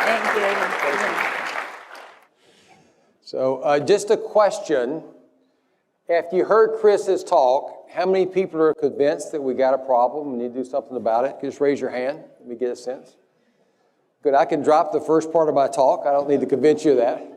Thank you. So just a question. After you heard Chris's talk, how many people are convinced that we got a problem and need to do something about it? Just raise your hand. Let me get a sense. Good. I can drop the first part of my talk. I don't need to convince you of that.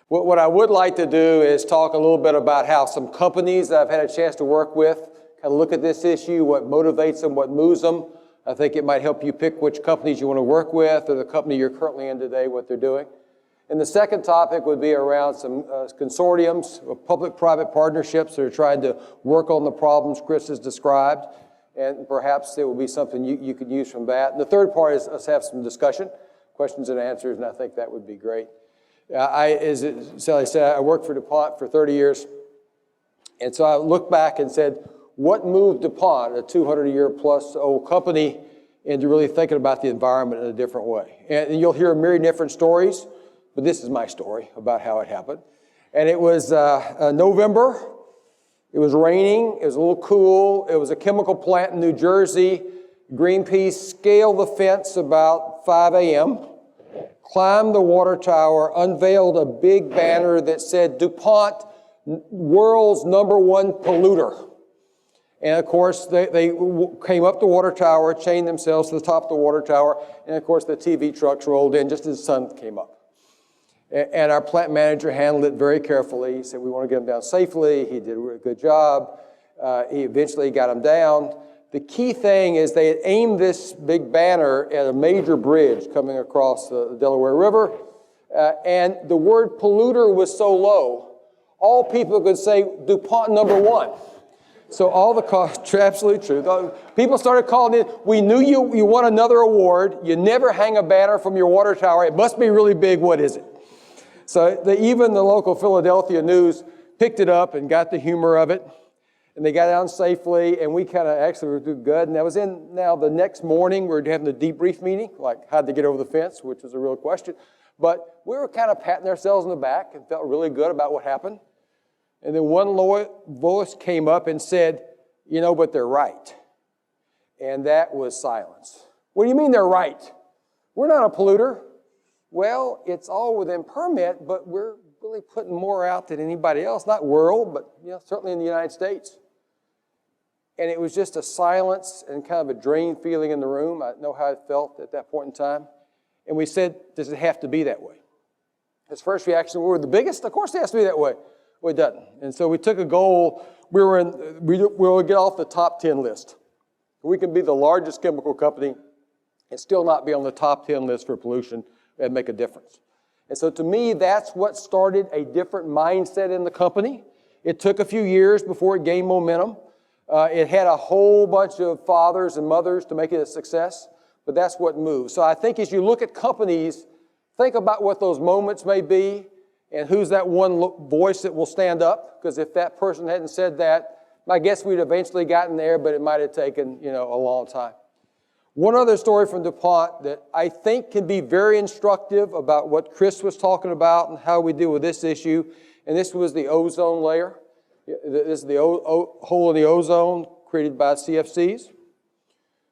What I would like to do is talk a little bit about how some companies that I've had a chance to work with kind of look at this issue, what motivates them, what moves them. I think it might help you pick which companies you want to work with or the company you're currently in today, what they're doing. And the second topic would be around some consortiums, public-private partnerships that are trying to work on the problems Chris has described. And perhaps there will be something you could use from that. And the third part is us have some discussion, questions and answers, and I think that would be great. As Sally said, I worked for DuPont for 30 years. And so I looked back and said, what moved DuPont, a 200-year-plus old company, into really thinking about the environment in a different way? And you'll hear a myriad different stories, but this is my story about how it happened. And it was November. It was raining. It was a little cool. It was a chemical plant in New Jersey. Greenpeace scaled the fence about 5 a.m., climbed the water tower, unveiled a big banner that said, DuPont, world's #1 polluter. And of course, they came up the water tower, chained themselves to the top of the water tower, and of course the TV trucks rolled in just as the sun came up. And our plant manager handled it very carefully. He said, we want to get them down safely. He did a really good job. He eventually got them down. The key thing is they had aimed this big banner at a major bridge coming across the Delaware River, and the word polluter was so low, all people could say DuPont #1. So all the costs, absolutely true. People started calling in, we knew you won another award. You never hang a banner from your water tower. It must be really big. What is it? So even the local Philadelphia news picked it up and got the humor of it. And they got down safely, and we kind of actually were doing good. And that was now the next morning, we were having the debrief meeting, like how'd they get over the fence, which was a real question. But we were kind of patting ourselves on the back and felt really good about what happened. And then one voice came up and said, but they're right. And that was silence. What do you mean they're right? We're not a polluter. Well, it's all within permit, but we're really putting more out than anybody else, not world, but certainly in the United States. And it was just a silence and kind of a drained feeling in the room. I know how it felt at that point in time. And we said, does it have to be that way? His first reaction, we're the biggest? Of course it has to be that way. Well, it doesn't. And so we took a goal. We'll get off the top 10 list. We can be the largest chemical company and still not be on the top 10 list for pollution and make a difference. And so to me, that's what started a different mindset in the company. It took a few years before it gained momentum. It had a whole bunch of fathers and mothers to make it a success, but that's what moved. So I think as you look at companies, think about what those moments may be and who's that one voice that will stand up, because if that person hadn't said that, I guess we'd eventually gotten there, but it might have taken, a long time. One other story from DuPont that I think can be very instructive about what Chris was talking about and how we deal with this issue, and this was the ozone layer. This is the hole in the ozone created by CFCs.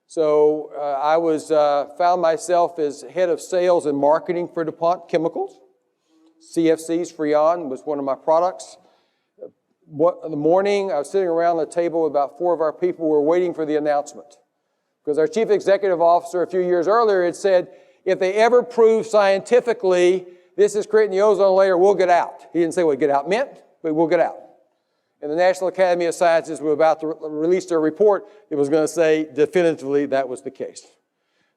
So I found myself as head of sales and marketing for DuPont Chemicals. CFCs, Freon, was one of my products. In the morning, I was sitting around the table with about 4 of our people. We were waiting for the announcement. Because our chief executive officer a few years earlier had said, if they ever prove scientifically this is creating the ozone layer, we'll get out. He didn't say what get out meant, but we'll get out. And the National Academy of Sciences were about to release their report. It was going to say definitively that was the case.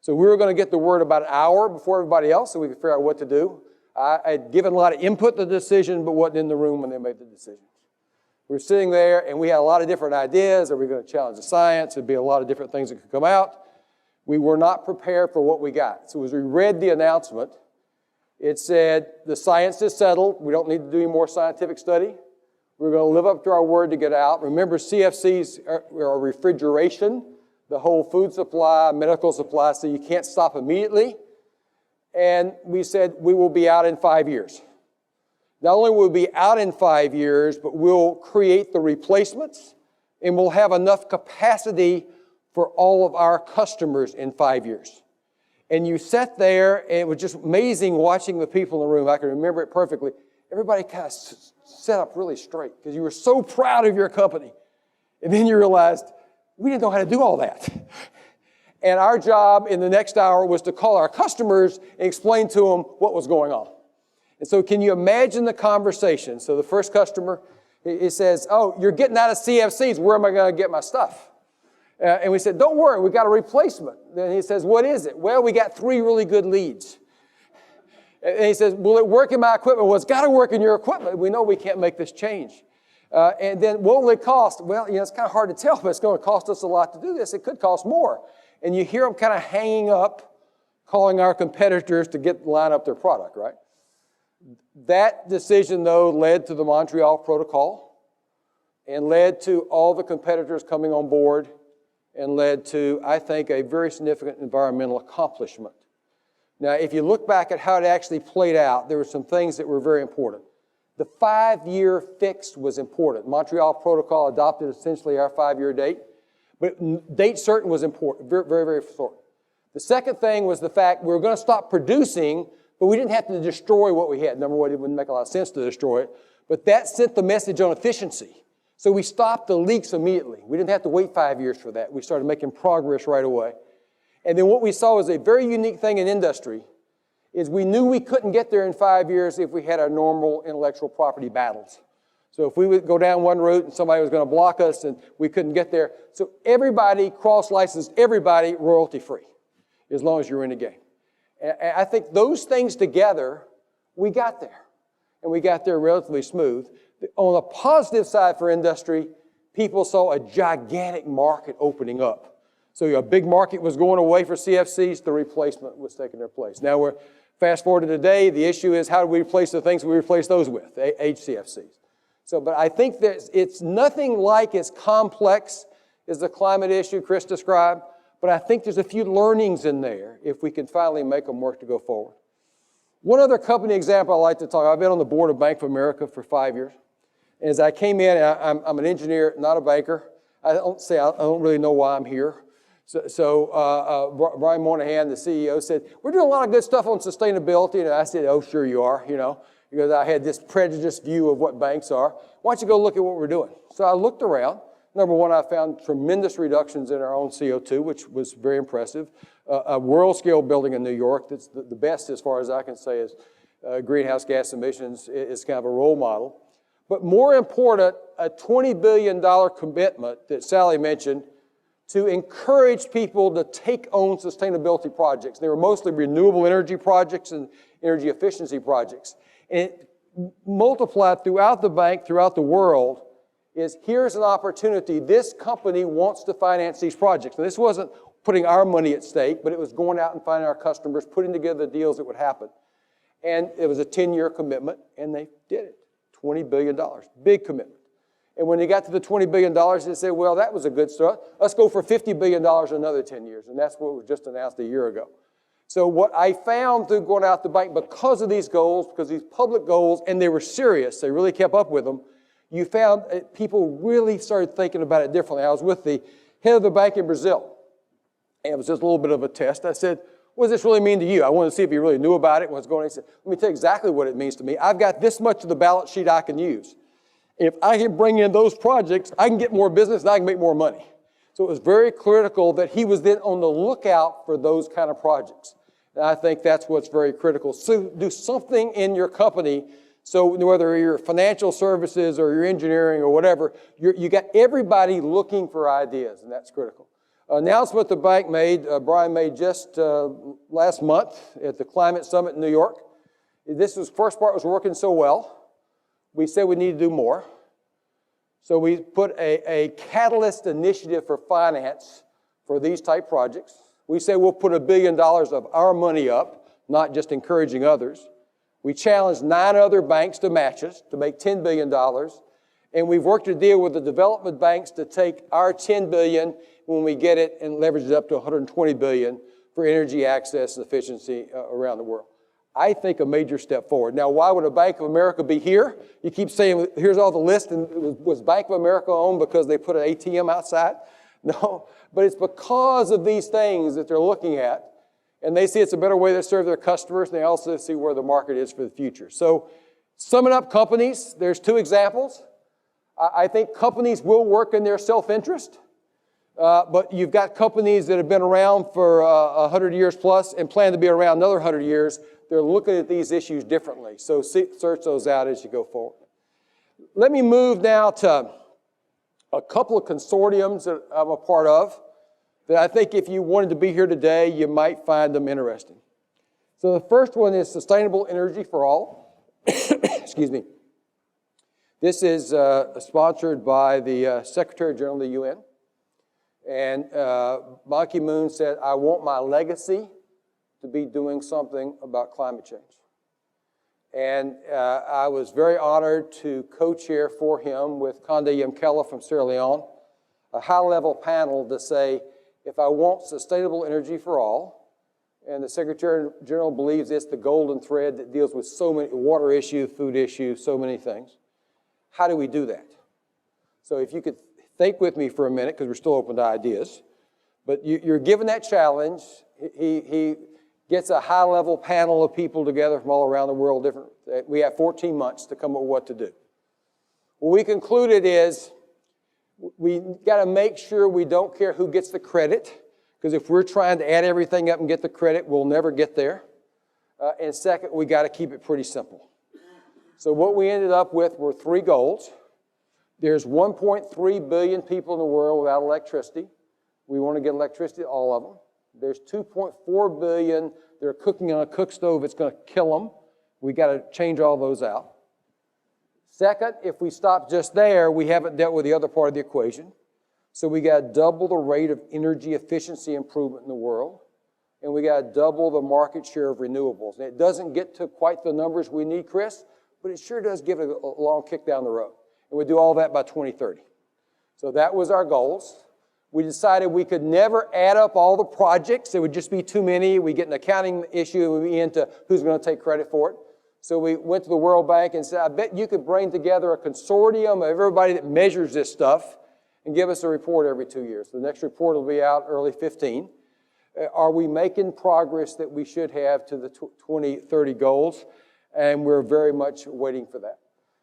So we were going to get the word about an hour before everybody else so we could figure out what to do. I had given a lot of input to the decision, but wasn't in the room when they made the decision. We were sitting there, and we had a lot of different ideas. Are we going to challenge the science? There'd be a lot of different things that could come out. We were not prepared for what we got. So as we read the announcement, it said, the science is settled. We don't need to do any more scientific study. We're going to live up to our word to get out. Remember, CFCs are refrigeration, the whole food supply, medical supply, so you can't stop immediately. And we said, we will be out in 5 years. Not only will we be out in 5 years, but we'll create the replacements, and we'll have enough capacity for all of our customers in 5 years. And you sat there, and it was just amazing watching the people in the room. I can remember it perfectly. Everybody kind of sat up really straight because you were so proud of your company. And then you realized, we didn't know how to do all that. And our job in the next hour was to call our customers and explain to them what was going on. And so can you imagine the conversation? So the first customer, he says, oh, you're getting out of CFCs. Where am I going to get my stuff? And we said, don't worry, we got a replacement. Then he says, what is it? Well, we got 3 really good leads. And he says, will it work in my equipment? Well, it's got to work in your equipment. We know we can't make this change. And then what will it cost? Well, it's kind of hard to tell, but it's going to cost us a lot to do this. It could cost more. And you hear them kind of hanging up, calling our competitors to line up their product, right? That decision, though, led to the Montreal Protocol and led to all the competitors coming on board and led to, I think, a very significant environmental accomplishment. Now, if you look back at how it actually played out, there were some things that were very important. The 5-year fix was important. Montreal Protocol adopted essentially our 5-year date, but date certain was important, very, very, very important. The second thing was the fact we were going to stop producing, but we didn't have to destroy what we had. Number one, it wouldn't make a lot of sense to destroy it, but that sent the message on efficiency. So we stopped the leaks immediately. We didn't have to wait 5 years for that. We started making progress right away. And then what we saw was a very unique thing in industry is we knew we couldn't get there in 5 years if we had our normal intellectual property battles. So if we would go down one route and somebody was going to block us and we couldn't get there. So everybody cross-licensed, everybody royalty-free as long as you're in the game. And I think those things together, we got there. And we got there relatively smooth. On the positive side for industry, people saw a gigantic market opening up. So a big market was going away for CFCs, the replacement was taking their place. Now we're fast forward to today, the issue is how do we replace the things we replace those with, HCFCs. So, but I think that it's nothing like as complex as the climate issue Chris described, but I think there's a few learnings in there if we can finally make them work to go forward. One other company example I like to talk about, I've been on the board of Bank of America for 5 years. As I came in, I'm an engineer, not a banker. I don't really know why I'm here. So Brian Moynihan, the CEO, said, we're doing a lot of good stuff on sustainability. And I said, oh, sure you are, because I had this prejudiced view of what banks are. Why don't you go look at what we're doing? So I looked around. Number one, I found tremendous reductions in our own CO2, which was very impressive. A world scale building in New York that's the best as far as I can say is greenhouse gas emissions is kind of a role model. But more important, a $20 billion commitment that Sally mentioned to encourage people to take on sustainability projects. They were mostly renewable energy projects and energy efficiency projects. And it multiplied throughout the bank, throughout the world, is here's an opportunity. This company wants to finance these projects. Now, this wasn't putting our money at stake, but it was going out and finding our customers, putting together the deals that would happen. And it was a 10-year commitment, and they did it. $20 billion, big commitment. And when they got to the $20 billion, they said, well, that was a good start. Let's go for $50 billion another 10 years. And that's what was just announced a year ago. So what I found through going out the bank, because of these goals, because these public goals, and they were serious, they really kept up with them, you found people really started thinking about it differently. I was with the head of the bank in Brazil, and it was just a little bit of a test. I said, what does this really mean to you? I wanted to see if he really knew about it, what's going on. He said, let me tell you exactly what it means to me. I've got this much of the balance sheet I can use. If I can bring in those projects, I can get more business and I can make more money. So it was very critical that he was then on the lookout for those kind of projects. And I think that's what's very critical. So do something in your company, so whether you're financial services or you're engineering or whatever, you got everybody looking for ideas, and that's critical. Announcement the bank made, Brian made just last month at the Climate Summit in New York. First part was working so well. We said we need to do more. So we put a catalyst initiative for finance for these type projects. We say we'll put $1 billion of our money up, not just encouraging others. We challenged 9 other banks to match us, to make $10 billion. And we've worked a deal with the development banks to take our $10 billion when we get it and leverage it up to $120 billion for energy access and efficiency around the world. I think a major step forward. Now, why would a Bank of America be here? You keep saying, here's all the list, and was Bank of America owned because they put an ATM outside? No, but it's because of these things that they're looking at. and they see it's a better way to serve their customers, and they also see where the market is for the future. So summing up companies, there's two examples. I think companies will work in their self-interest, but you've got companies that have been around for 100 years plus and plan to be around another 100 years. They're looking at these issues differently. So search those out as you go forward. Let me move now to a couple of consortiums that I'm a part of that I think if you wanted to be here today, you might find them interesting. So the first one is Sustainable Energy for All. Excuse me. This is sponsored by the Secretary General of the UN. And Ban Ki-moon said, I want my legacy to be doing something about climate change. And I was very honored to co-chair for him with Conde Yemkela from Sierra Leone, a high-level panel to say, if I want sustainable energy for all, and the Secretary General believes it's the golden thread that deals with so many water issues, food issues, so many things, how do we do that? So if you could think with me for a minute, because we're still open to ideas, but you're given that challenge. He gets a high-level panel of people together from all around the world. We have 14 months to come up with what to do. What we concluded is we got to make sure we don't care who gets the credit, because if we're trying to add everything up and get the credit, we'll never get there. And second, we got to keep it pretty simple. So what we ended up with were 3 goals. There's 1.3 billion people in the world without electricity. We want to get electricity to all of them. There's 2.4 billion that are cooking on a cook stove. It's going to kill them. We got to change all those out. Second, if we stop just there, we haven't dealt with the other part of the equation. So we got to double the rate of energy efficiency improvement in the world, and we got to double the market share of renewables. And it doesn't get to quite the numbers we need, Chris, but it sure does give it a long kick down the road. And we do all that by 2030. So that was our goals. We decided we could never add up all the projects. It would just be too many. We get an accounting issue and we get into who's going to take credit for it. So we went to the World Bank and said, I bet you could bring together a consortium of everybody that measures this stuff and give us a report every 2 years. The next report will be out early 15. Are we making progress that we should have to the 2030 goals? And we're very much waiting for that.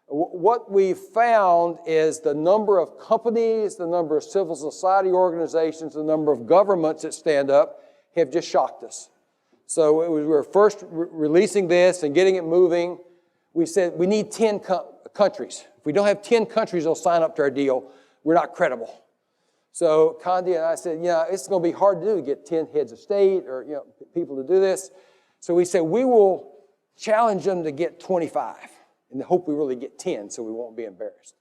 What we found is the number of companies, the number of civil society organizations, the number of governments that stand up have just shocked us. So we were first releasing this and getting it moving. We said we need 10 countries. If we don't have 10 countries that'll sign up to our deal, we're not credible. So Conde and I said, it's going to be hard to do to get 10 heads of state or people to do this. So we said we will challenge them to get 25 and hope we really get 10 so we won't be embarrassed.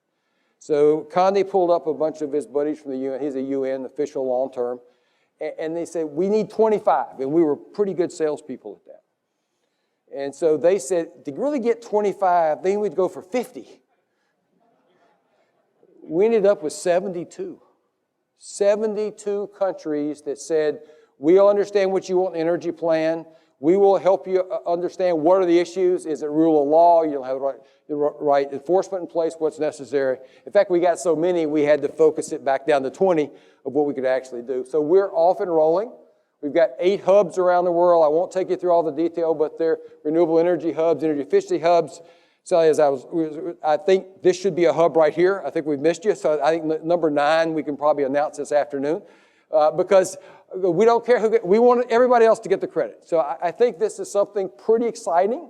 So Conde pulled up a bunch of his buddies from the UN. He's a UN official long-term. And they said, we need 25. And we were pretty good salespeople at that. And so they said, to really get 25, then we'd go for 50. We ended up with 72. 72 countries that said, we'll understand what you want in the energy plan. We will help you understand what are the issues. Is it rule of law? You don't have the right enforcement in place, what's necessary. In fact, we got so many, we had to focus it back down to 20 of what we could actually do. So we're off and rolling. We've got 8 hubs around the world. I won't take you through all the detail, but they're renewable energy hubs, energy efficiency hubs. So I think this should be a hub right here. I think we've missed you. So I think number 9, we can probably announce this afternoon because we don't care we want everybody else to get the credit. So I think this is something pretty exciting.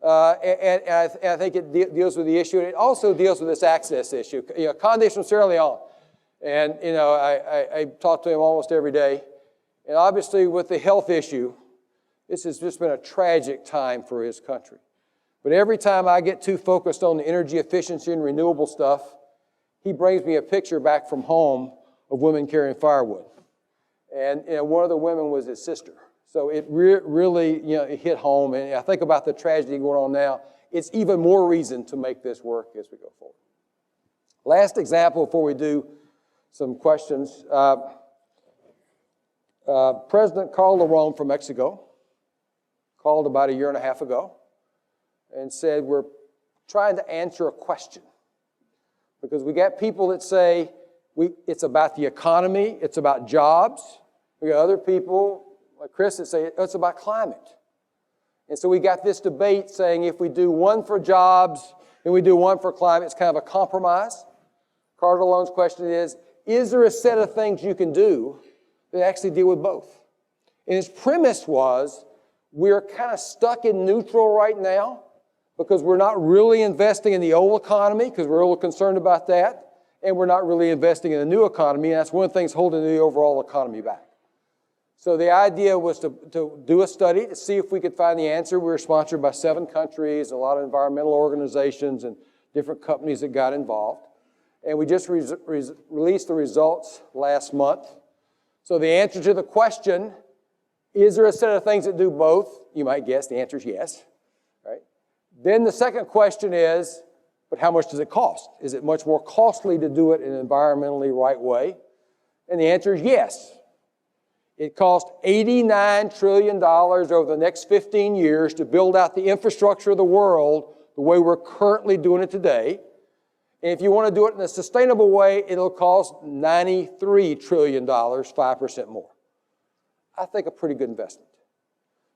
And I think it deals with the issue. And it also deals with this access issue. Conde's from Sierra Leone. And, I talk to him almost every day. And obviously with the health issue, this has just been a tragic time for his country. But every time I get too focused on the energy efficiency and renewable stuff, he brings me a picture back from home of women carrying firewood. And one of the women was his sister. So it really, it hit home. And I think about the tragedy going on now. It's even more reason to make this work as we go forward. Last example before we do some questions. President Carl Lerone from Mexico called about a year and a half ago and said, we're trying to answer a question. Because we got people that say it's about the economy, it's about jobs. We got other people like Chris would say, it's about climate. And so we got this debate saying if we do one for jobs and we do one for climate, it's kind of a compromise. Carter Lone's question is there a set of things you can do that actually deal with both? And his premise was, we're kind of stuck in neutral right now because we're not really investing in the old economy because we're a little concerned about that, and we're not really investing in the new economy, and that's one of the things holding the overall economy back. So the idea was to do a study to see if we could find the answer. We were sponsored by 7 countries, a lot of environmental organizations, and different companies that got involved. And we just released the results last month. So the answer to the question, is there a set of things that do both? You might guess the answer is yes. Right? Then the second question is, but how much does it cost? Is it much more costly to do it in an environmentally right way? And the answer is yes. It costs $89 trillion over the next 15 years to build out the infrastructure of the world the way we're currently doing it today. And if you want to do it in a sustainable way, it'll cost $93 trillion, 5% more. I think a pretty good investment.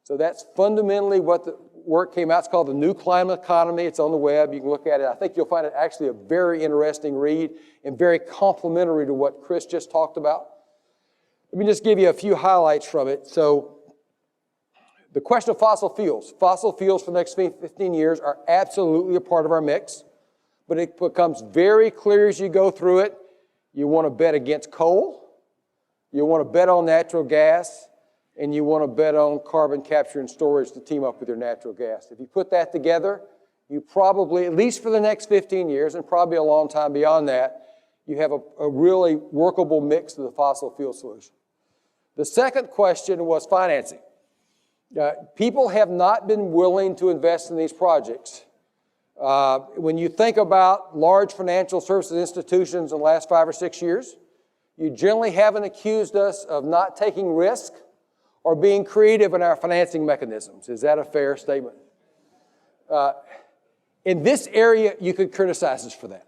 So that's fundamentally what the work came out. It's called The New Climate Economy. It's on the web. You can look at it. I think you'll find it actually a very interesting read and very complementary to what Chris just talked about. Let me just give you a few highlights from it. So the question of fossil fuels. Fossil fuels for the next 15 years are absolutely a part of our mix, but it becomes very clear as you go through it. You want to bet against coal, you want to bet on natural gas, and you want to bet on carbon capture and storage to team up with your natural gas. If you put that together, you probably, at least for the next 15 years, and probably a long time beyond that, you have a really workable mix of the fossil fuel solution. The second question was financing. People have not been willing to invest in these projects. When you think about large financial services institutions in the last 5 or 6 years, you generally haven't accused us of not taking risk or being creative in our financing mechanisms. Is that a fair statement? In this area, you could criticize us for that.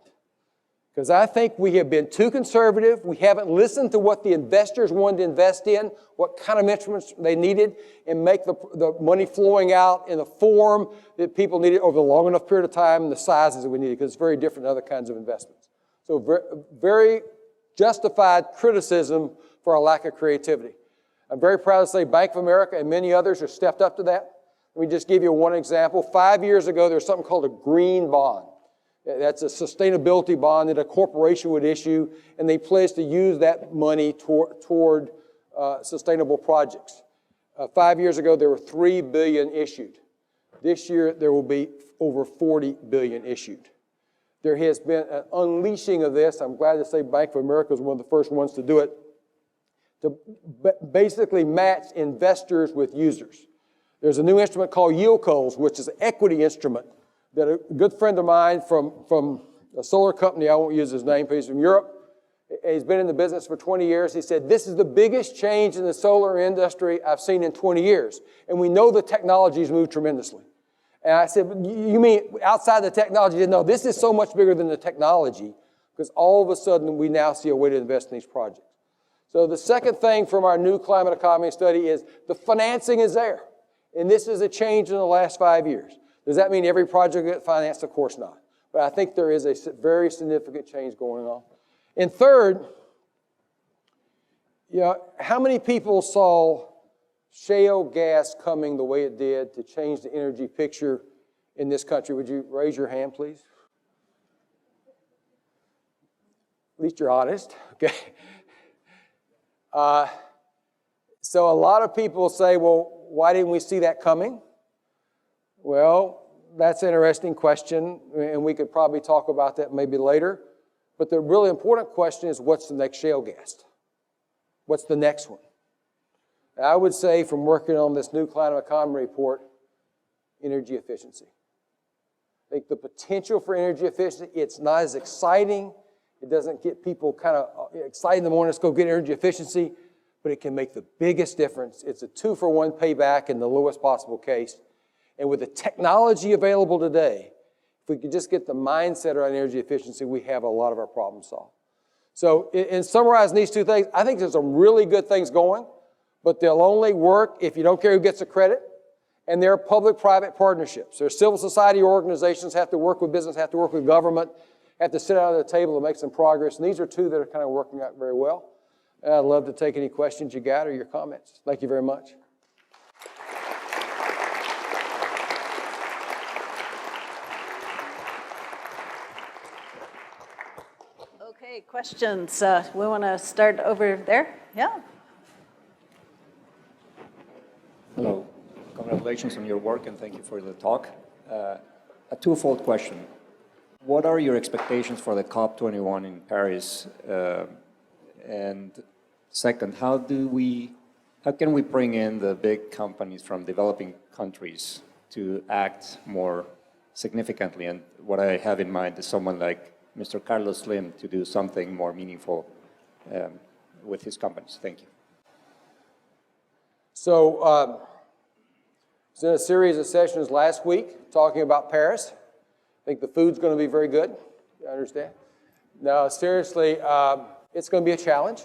Because I think we have been too conservative. We haven't listened to what the investors wanted to invest in, what kind of instruments they needed, and make the money flowing out in the form that people needed over a long enough period of time and the sizes that we needed, because it's very different than other kinds of investments. So very justified criticism for our lack of creativity. I'm very proud to say Bank of America and many others have stepped up to that. Let me just give you one example. 5 years ago, there was something called a green bond. That's a sustainability bond that a corporation would issue, and they pledged to use that money toward sustainable projects. 5 years ago, there were 3 billion issued. This year, there will be over 40 billion issued. There has been an unleashing of this. I'm glad to say Bank of America was one of the first ones to do it, to basically match investors with users. There's a new instrument called yieldcos, which is an equity instrument that a good friend of mine from a solar company, I won't use his name, but he's from Europe. He's been in the business for 20 years. He said, this is the biggest change in the solar industry I've seen in 20 years. And we know the technology's moved tremendously. And I said, you mean outside the technology? He said, no, this is so much bigger than the technology, because all of a sudden we now see a way to invest in these projects. So the second thing from our new climate economy study is the financing is there. And this is a change in the last 5 years. Does that mean every project gets financed? Of course not. But I think there is a very significant change going on. And third, how many people saw shale gas coming the way it did to change the energy picture in this country? Would you raise your hand, please? At least you're honest, okay? So a lot of people say, well, why didn't we see that coming? Well, that's an interesting question, and we could probably talk about that maybe later. But the really important question is, what's the next shale gas? What's the next one? And I would say, from working on this new climate economy report, energy efficiency. I think the potential for energy efficiency, it's not as exciting. It doesn't get people kind of excited in the morning, let's go get energy efficiency, but it can make the biggest difference. It's a 2-for-1 payback in the lowest possible case. And with the technology available today, if we could just get the mindset around energy efficiency, we have a lot of our problems solved. So in summarizing these two things, I think there's some really good things going, but they'll only work if you don't care who gets the credit. And they're public-private partnerships. Their civil society organizations have to work with business, have to work with government, have to sit down at the table to make some progress. And these are two that are kind of working out very well. And I'd love to take any questions you got or your comments. Thank you very much. Okay, questions. We want to start over there. Yeah. Hello. Congratulations on your work and thank you for the talk. A twofold question. What are your expectations for the COP21 in Paris? And second, how can we bring in the big companies from developing countries to act more significantly? And what I have in mind is someone like Mr. Carlos Slim to do something more meaningful with his companies. Thank you. So, I was in a series of sessions last week talking about Paris. I think the food's going to be very good. You understand? No, seriously, it's going to be a challenge.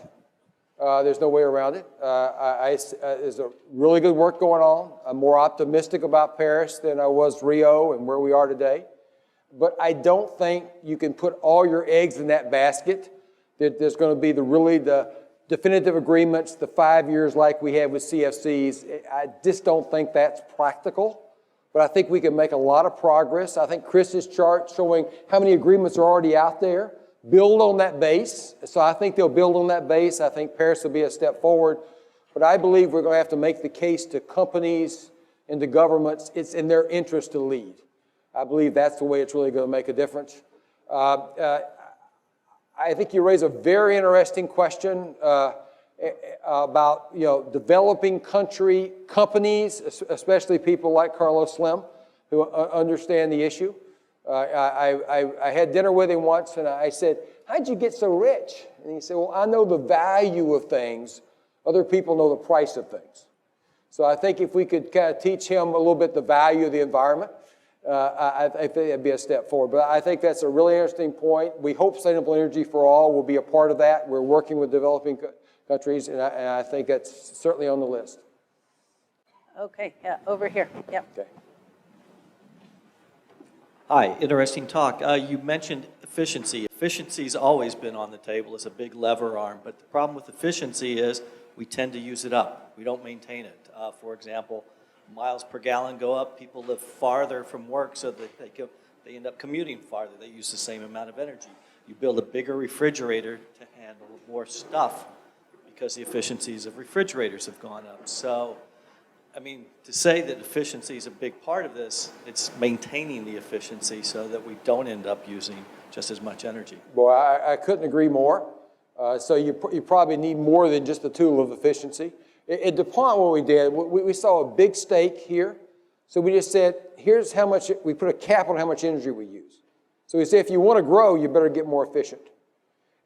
There's no way around it. There's a really good work going on. I'm more optimistic about Paris than I was Rio and where we are today. But I don't think you can put all your eggs in that basket. That there's going to be the definitive agreements, the 5 years like we had with CFCs. I just don't think that's practical. But I think we can make a lot of progress. I think Chris's chart showing how many agreements are already out there, build on that base. So I think they'll build on that base. I think Paris will be a step forward. But I believe we're going to have to make the case to companies and to governments. It's in their interest to lead. I believe that's the way it's really going to make a difference. I think you raise a very interesting question about developing country companies, especially people like Carlos Slim, who understand the issue. I had dinner with him once, and I said, "How'd you get so rich?" And he said, "Well, I know the value of things. Other people know the price of things." So I think if we could kind of teach him a little bit the value of the environment, I think that'd be a step forward. But I think that's a really interesting point. We hope sustainable energy for all will be a part of that. We're working with developing countries, and I think that's certainly on the list. Okay, yeah, over here. Yeah. Okay. Hi, interesting talk. You mentioned efficiency. Efficiency's always been on the table as a big lever arm, but the problem with efficiency is we tend to use it up. We don't maintain it. For example, miles per gallon go up. People live farther from work, so that they end up commuting farther. They use the same amount of energy. You build a bigger refrigerator to handle more stuff because the efficiencies of refrigerators have gone up. So, I mean, to say that efficiency is a big part of this, it's maintaining the efficiency so that we don't end up using just as much energy. Boy, I couldn't agree more. So you probably need more than just the tool of efficiency. At DuPont, what we did, we saw a big stake here. So we just said, here's how much, we put a cap on how much energy we use. So we say, if you want to grow, you better get more efficient.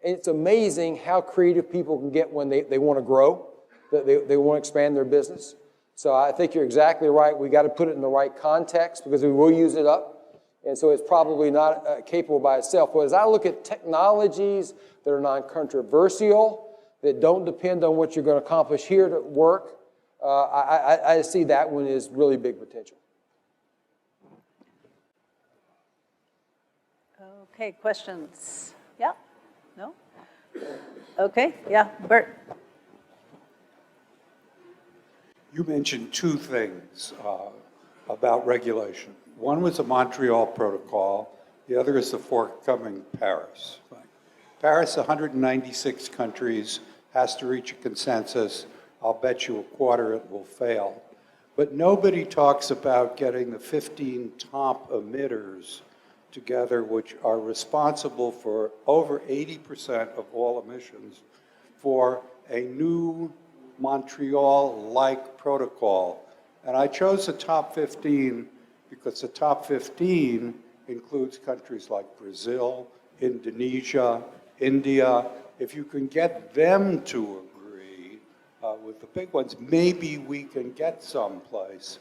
And it's amazing how creative people can get when they want to grow, that they want to expand their business. So I think you're exactly right. We got to put it in the right context because we will use it up. And so it's probably not capable by itself. But as I look at technologies that are non-controversial, that don't depend on what you're going to accomplish here to work, I see that one as really big potential. Okay, questions? Yeah? No? Okay, yeah, Bert. You mentioned two things about regulation. One was the Montreal Protocol. The other is the forthcoming Paris. Paris, 196 countries, has to reach a consensus. I'll bet you a quarter it will fail. But nobody talks about getting the 15 top emitters together, which are responsible for over 80% of all emissions, for a new Montreal-like protocol. And I chose the top 15 because the top 15 includes countries like Brazil, Indonesia, India. If you can get them to agree with the big ones, maybe we can get someplace.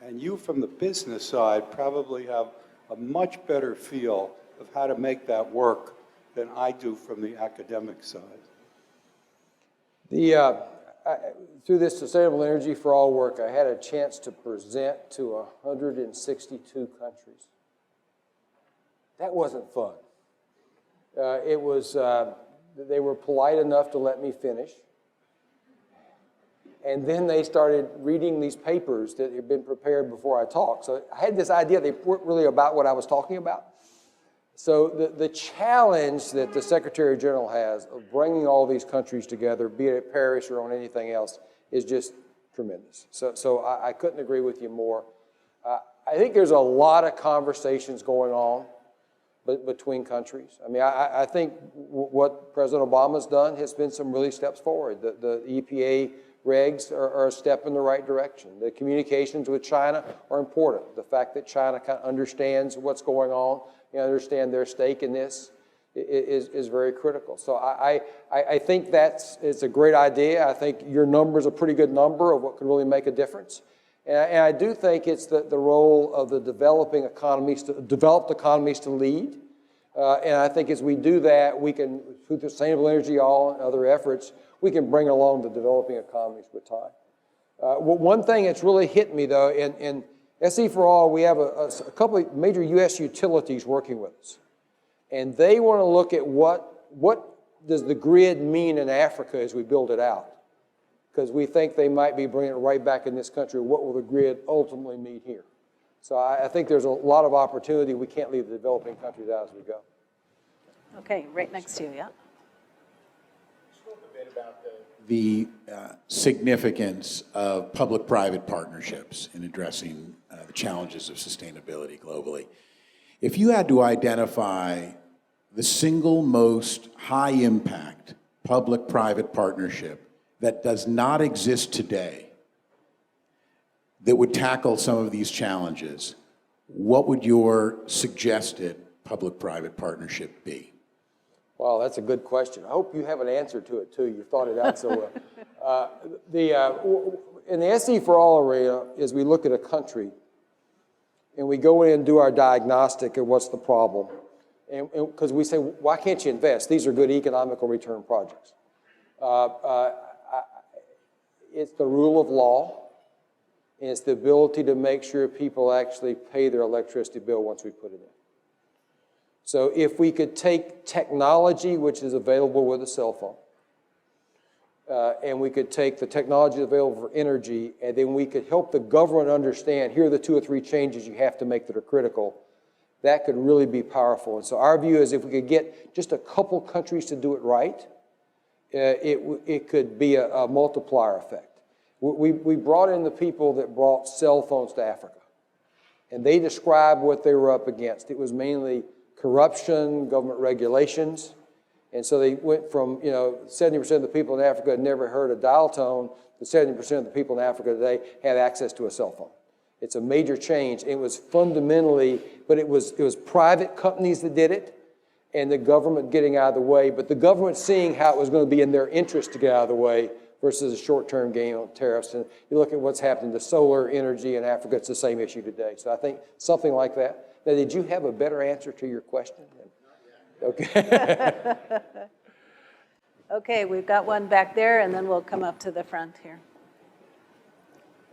And you from the business side probably have a much better feel of how to make that work than I do from the academic side. through this Sustainable Energy for All work, I had a chance to present to 162 countries. That wasn't fun. They were polite enough to let me finish. And then they started reading these papers that had been prepared before I talked. So I had this idea they weren't really about what I was talking about. So the challenge that the Secretary General has of bringing all these countries together, be it at Paris or on anything else, is just tremendous. So I couldn't agree with you more. I think there's a lot of conversations going on between countries. I mean, I think what President Obama's done has been some really steps forward. The EPA regs are a step in the right direction. The communications with China are important. The fact that China kind of understands what's going on, understand their stake in this is very critical. So I think it's a great idea. I think your number is a pretty good number of what could really make a difference. And I do think it's the role of the developed economies to lead. And I think as we do that, we can, through Sustainable Energy All and other efforts, we can bring along the developing economies with time. One thing that's really hit me, though, in SE for All, we have a couple of major U.S. utilities working with us. And they want to look at what does the grid mean in Africa as we build it out. Because we think they might be bringing it right back in this country. What will the grid ultimately mean here? So I think there's a lot of opportunity. We can't leave the developing countries out as we go. Okay, right next to you, yeah. Spoke a bit about the significance of public-private partnerships in addressing the challenges of sustainability globally. If you had to identify the single most high-impact public-private partnership that does not exist today that would tackle some of these challenges, what would your suggested public-private partnership be? Well, that's a good question. I hope you have an answer to it, too. You thought it out so well. In the SE for All arena, is we look at a country, and we go in and do our diagnostic of what's the problem. And because we say, why can't you invest? These are good economical return projects. It's the rule of law, and it's the ability to make sure people actually pay their electricity bill once we put it in. So if we could take technology, which is available with a cell phone, and we could take the technology available for energy, and then we could help the government understand, here are the 2 or 3 changes you have to make that are critical, that could really be powerful. And so our view is if we could get just a couple countries to do it right, it could be a multiplier effect. We brought in the people that brought cell phones to Africa, and they described what they were up against. It was mainly corruption, government regulations, and so they went from 70% of the people in Africa had never heard a dial tone to 70% of the people in Africa today have access to a cell phone. It's a major change. It was fundamentally, but it was private companies that did it, and the government getting out of the way, but the government seeing how it was going to be in their interest to get out of the way versus a short-term gain on tariffs. And you look at what's happening to solar energy in Africa, it's the same issue today. So I think something like that. Now, did you have a better answer to your question? Okay. Okay, we've got one back there, and then we'll come up to the front here.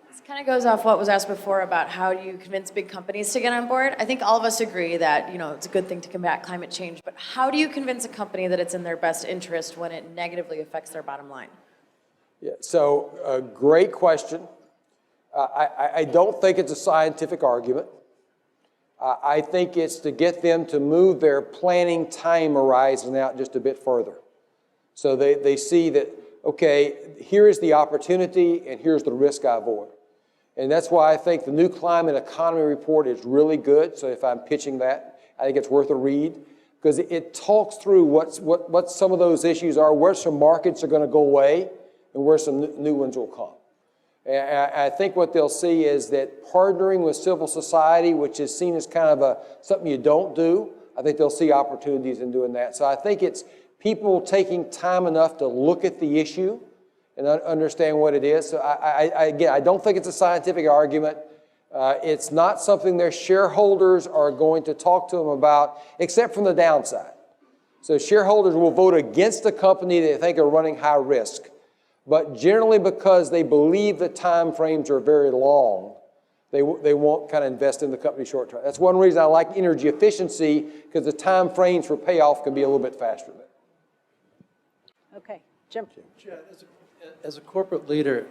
This kind of goes off what was asked before about how do you convince big companies to get on board. I think all of us agree that it's a good thing to combat climate change, but how do you convince a company that it's in their best interest when it negatively affects their bottom line? Yeah, so a great question. I don't think it's a scientific argument. I think it's to get them to move their planning time horizon out just a bit further. So they see that, okay, here is the opportunity and here's the risk I avoid. And that's why I think the new climate economy report is really good. So if I'm pitching that, I think it's worth a read because it talks through what some of those issues are, where some markets are going to go away and where some new ones will come. And I think what they'll see is that partnering with civil society, which is seen as kind of something you don't do, I think they'll see opportunities in doing that. So I think it's people taking time enough to look at the issue and understand what it is. So again, I don't think it's a scientific argument. It's not something their shareholders are going to talk to them about, except from the downside. So shareholders will vote against a company they think are running high risk. But generally because they believe the time frames are very long, they won't kind of invest in the company short term. That's one reason I like energy efficiency, because the time frames for payoff can be a little bit faster. Okay, Jim. Chad, as a corporate leader,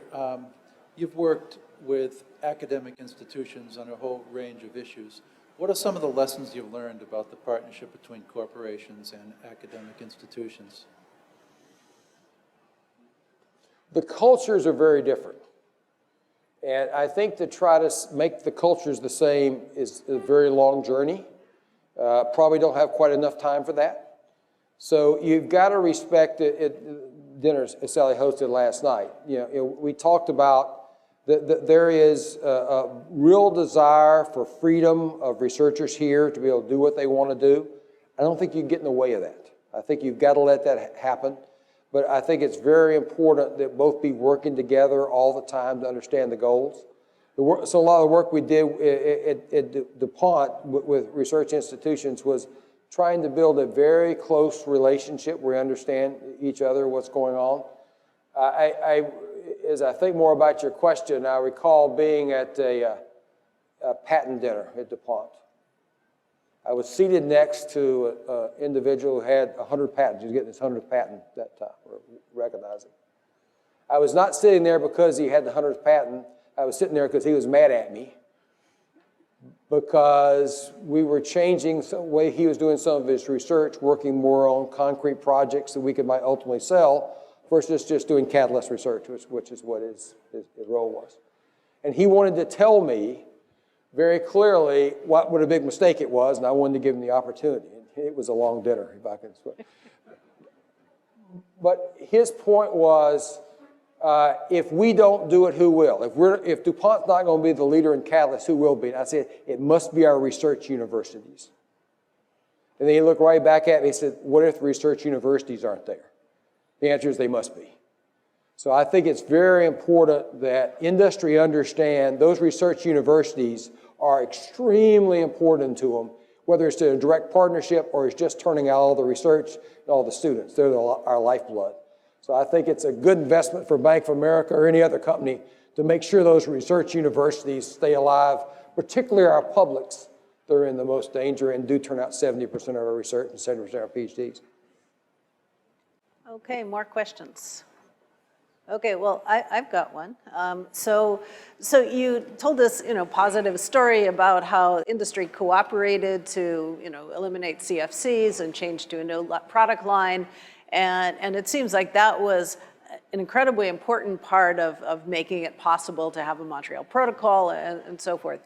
you've worked with academic institutions on a whole range of issues. What are some of the lessons you've learned about the partnership between corporations and academic institutions? The cultures are very different. And I think to try to make the cultures the same is a very long journey. Probably don't have quite enough time for that. So you've got to respect it. Dinners Sally hosted last night. We talked about that there is a real desire for freedom of researchers here to be able to do what they want to do. I don't think you get in the way of that. I think you've got to let that happen. But I think it's very important that both be working together all the time to understand the goals. So a lot of the work we did at DuPont with research institutions was trying to build a very close relationship where we understand each other, what's going on. As I think more about your question, I recall being at a patent dinner at DuPont. I was seated next to an individual who had 100 patents. He was getting his 100th patent that time, or recognizing. I was not sitting there because he had the 100th patent. I was sitting there because he was mad at me, because we were changing the way he was doing some of his research, working more on concrete projects that we might ultimately sell, versus just doing catalyst research, which is what his role was. And he wanted to tell me very clearly what a big mistake it was, and I wanted to give him the opportunity. It was a long dinner, if I can say. But his point was, if we don't do it, who will? If DuPont's not going to be the leader in catalysts, who will be? And I said, it must be our research universities. And then he looked right back at me and said, what if the research universities aren't there? The answer is they must be. So I think it's very important that industry understand those research universities are extremely important to them, whether it's to a direct partnership or it's just turning out all the research and all the students. They're our lifeblood. So I think it's a good investment for Bank of America or any other company to make sure those research universities stay alive, particularly our publics that are in the most danger and do turn out 70% of our research and 70% of our PhDs. Okay, more questions. Okay, well, I've got one. So you told this, positive story about how industry cooperated to, eliminate CFCs and change to a new product line, and it seems like that was an incredibly important part of making it possible to have a Montreal Protocol and so forth.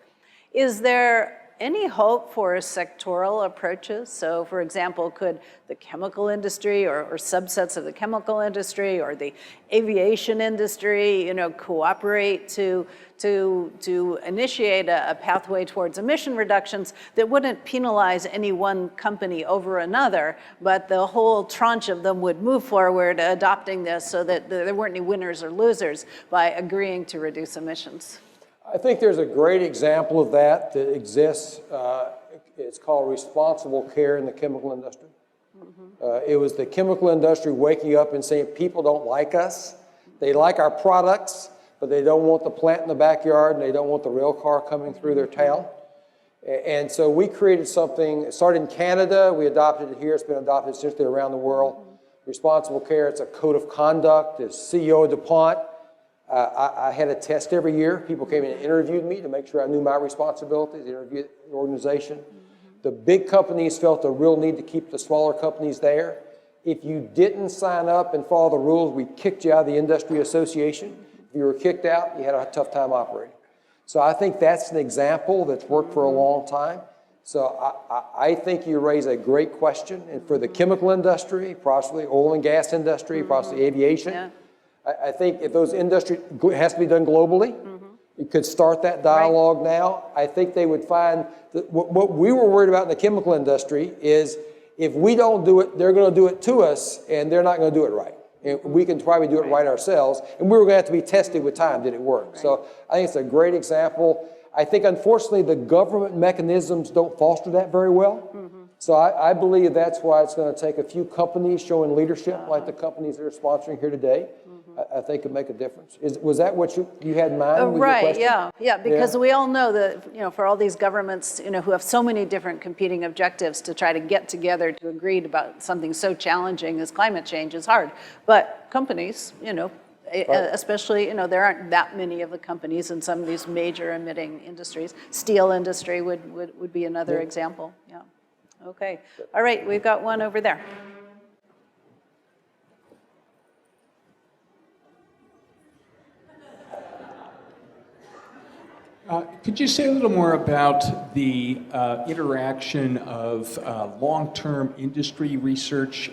Is there any hope for sectoral approaches? So, for example, could the chemical industry or subsets of the chemical industry or the aviation industry, cooperate to initiate a pathway towards emission reductions that wouldn't penalize any one company over another, but the whole tranche of them would move forward adopting this so that there weren't any winners or losers by agreeing to reduce emissions? I think there's a great example of that exists. It's called responsible care in the chemical industry. It was the chemical industry waking up and saying, people don't like us. They like our products, but they don't want the plant in the backyard and they don't want the rail car coming through their town. And so we created something, it started in Canada, we adopted it here, it's been adopted essentially around the world. Responsible care, it's a code of conduct. As CEO of DuPont, I had a test every year. People came in and interviewed me to make sure I knew my responsibilities, interviewed the organization. The big companies felt a real need to keep the smaller companies there. If you didn't sign up and follow the rules, we kicked you out of the industry association. If you were kicked out, you had a tough time operating. So I think that's an example that's worked for a long time. So I think you raise a great question. And for the chemical industry, possibly oil and gas industry, possibly aviation, yeah. I think if those industries, it has to be done globally. You could start that dialogue now. I think they would find that what we were worried about in the chemical industry is if we don't do it, they're going to do it to us, and they're not going to do it right. And we can probably do it right ourselves, and we were going to have to be tested with time. Did it work? So I think it's a great example. I think, unfortunately, the government mechanisms don't foster that very well. So I believe that's why it's going to take a few companies showing leadership, like the companies that are sponsoring here today. I think could make a difference. Was that what you had in mind with your Right, question? yeah, because Yeah. we all know that, for all these governments, who have so many different competing objectives to try to get together to agree about something so challenging as climate change is hard. But companies, especially, there aren't that many of the companies in some of these major emitting industries. Steel industry would be another example, yeah. Okay, all right, we've got one over there. Could you say a little more about the interaction of long-term industry research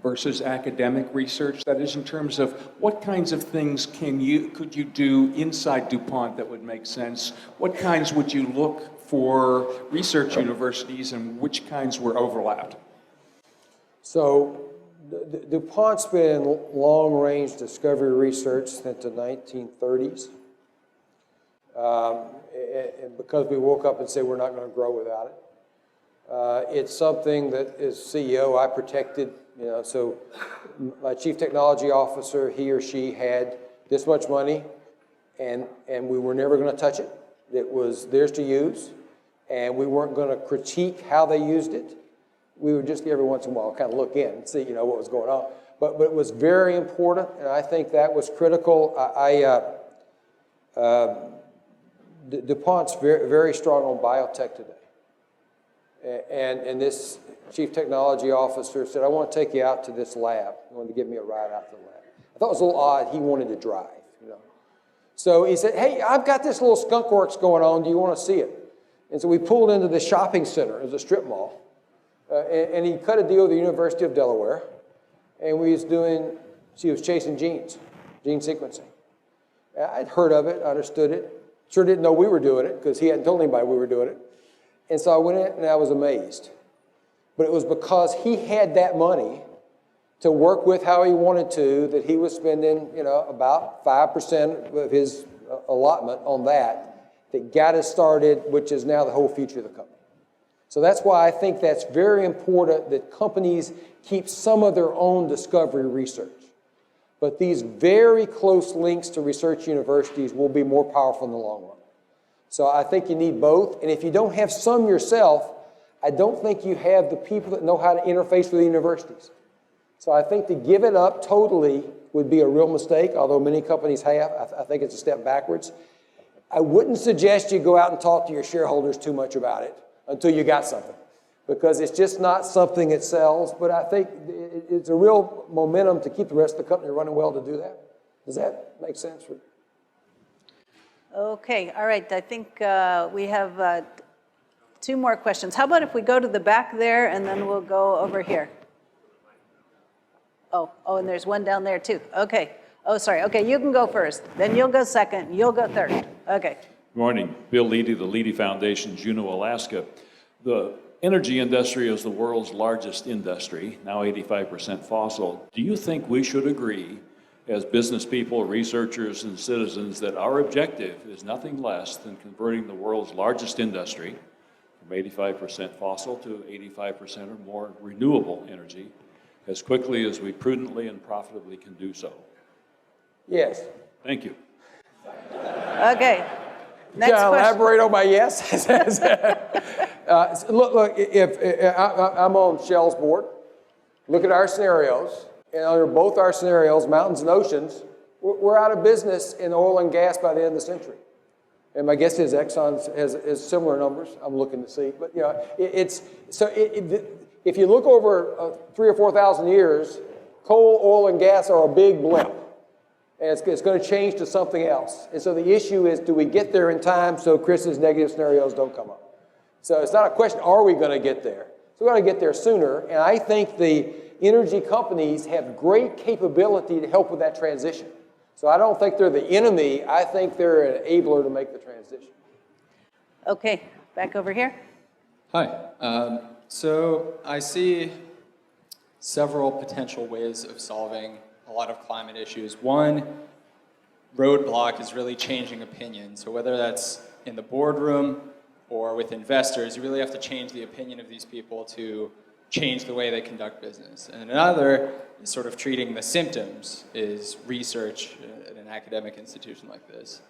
versus academic research? That is, in terms of what kinds of things could you do inside DuPont that would make sense? What kinds would you look for research universities, and which kinds were overlapped? So DuPont's been long-range discovery research since the 1930s. And because we woke up and said we're not going to grow without it. It's something that as CEO I protected, so my chief technology officer, he or she had this much money and we were never going to touch it. It was theirs to use and we weren't going to critique how they used it. We would just every once in a while kind of look in and see, what was going on. But it was very important and I think that was critical. DuPont's very, very strong on biotech today. And this chief technology officer said, I want to take you out to this lab. He wanted to give me a ride out to the lab. I thought it was a little odd. He wanted to drive, So he said, hey, I've got this little skunk works going on. Do you want to see it? And so we pulled into the shopping center. It was a strip mall. And he cut a deal with the University of Delaware. And she was chasing genes, gene sequencing. I'd heard of it, understood it. Sure didn't know we were doing it because he hadn't told anybody we were doing it. And so I went in and I was amazed. But it was because he had that money to work with how he wanted to, that he was spending, about 5% of his allotment on that got us started, which is now the whole future of the company. So that's why I think that's very important that companies keep some of their own discovery research. But these very close links to research universities will be more powerful in the long run. So I think you need both. And if you don't have some yourself, I don't think you have the people that know how to interface with the universities. So I think to give it up totally would be a real mistake, although many companies have. I think it's a step backwards. I wouldn't suggest you go out and talk to your shareholders too much about it until you got something, because it's just not something that sells. But I think it's a real momentum to keep the rest of the company running well to do that. Does that make sense? Okay, all right. I think we have 2 more questions. How about if we go to the back there and then we'll go over here? Oh, and there's one down there too. Okay. Oh, sorry. Okay, you can go first. Then you'll go second. You'll go third. Okay. Good morning. Bill Leedy, the Leedy Foundation, Juneau, Alaska. The energy industry is the world's largest industry, now 85% fossil. Do you think we should agree, as business people, researchers, and citizens, that our objective is nothing less than converting the world's largest industry from 85% fossil to 85% or more renewable energy as quickly as we prudently and profitably can do so? Yes. Thank you. Okay. Next Can I question. elaborate on my yes? Look, if I'm on Shell's board, look at our scenarios, and under both our scenarios, mountains and oceans, we're out of business in oil and gas by the end of the century. And my guess is Exxon has similar numbers. I'm looking to see, but if you look over 3,000 or 4,000 years, coal, oil, and gas are a big blimp. And it's going to change to something else. And so the issue is, do we get there in time so Chris's negative scenarios don't come up? So it's not a question, are we going to get there? So we're going to get there sooner. And I think the energy companies have great capability to help with that transition. So I don't think they're the enemy. I think they're an enabler to make the transition. Okay, back over here. Hi. So I see several potential ways of solving a lot of climate issues. One roadblock is really changing opinion. So whether that's in the boardroom or with investors, you really have to change the opinion of these people to change the way they conduct business. And another is sort of treating the symptoms, is research at an academic institution like this.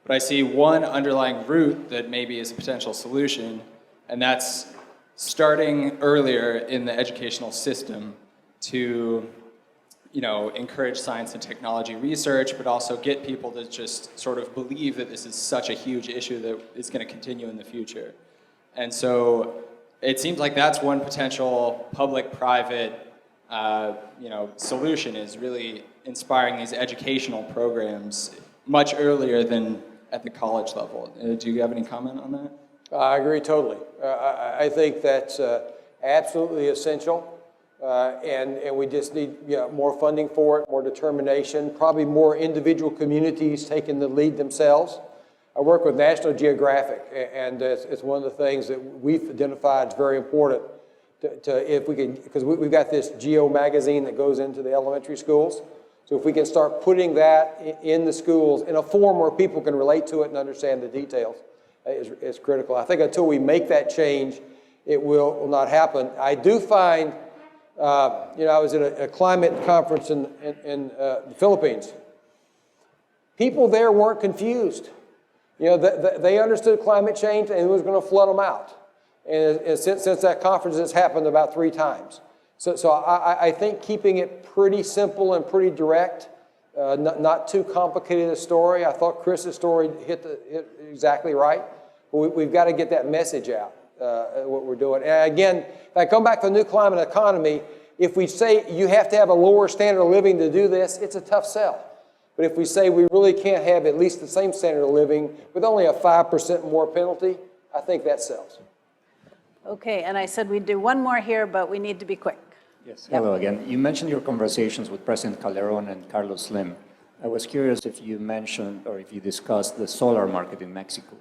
But I see one underlying root that maybe is a potential solution, and that's starting earlier in the educational system to, encourage science and technology research, but also get people to just sort of believe that this is such a huge issue that it's going to continue in the future. And so it seems like that's one potential public-private, solution, is really inspiring these educational programs much earlier than at the college level. Do you have any comment on that? I agree totally. I think that's absolutely essential, and we just need more funding for it, more determination, probably more individual communities taking the lead themselves. I work with National Geographic, and it's one of the things that we've identified is very important to if we can, because we've got this Geo magazine that goes into the elementary schools. So if we can start putting that in the schools in a form where people can relate to it and understand the details, is critical. I think until we make that change, it will not happen. I do find, I was at a climate conference in the Philippines. People there weren't confused. They understood climate change and it was going to flood them out. And since that conference, it's happened about 3 times. So I think keeping it pretty simple and pretty direct, not too complicated a story. I thought Chris's story hit exactly right. We've got to get that message out, what we're doing. And again, if I come back to the new climate economy, if we say you have to have a lower standard of living to do this, it's a tough sell. But if we say we really can't have at least the same standard of living with only a 5% more penalty, I think that sells. Okay, and I said we'd do one more here, but we need to be quick. Yes, hello again. You mentioned your conversations with President Calderon and Carlos Slim. I was curious if you mentioned or if you discussed the solar market in Mexico.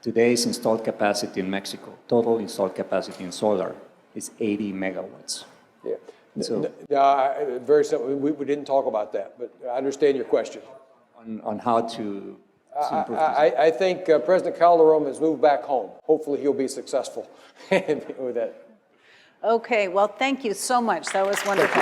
Today's installed capacity in Mexico, total installed capacity in solar, is 80 megawatts. Yeah. So, very simple. We didn't talk about that, but I understand your question. on how to improve this. I think President Calderon has moved back home. Hopefully he'll be successful with that. Okay, well, thank you so much. That was wonderful.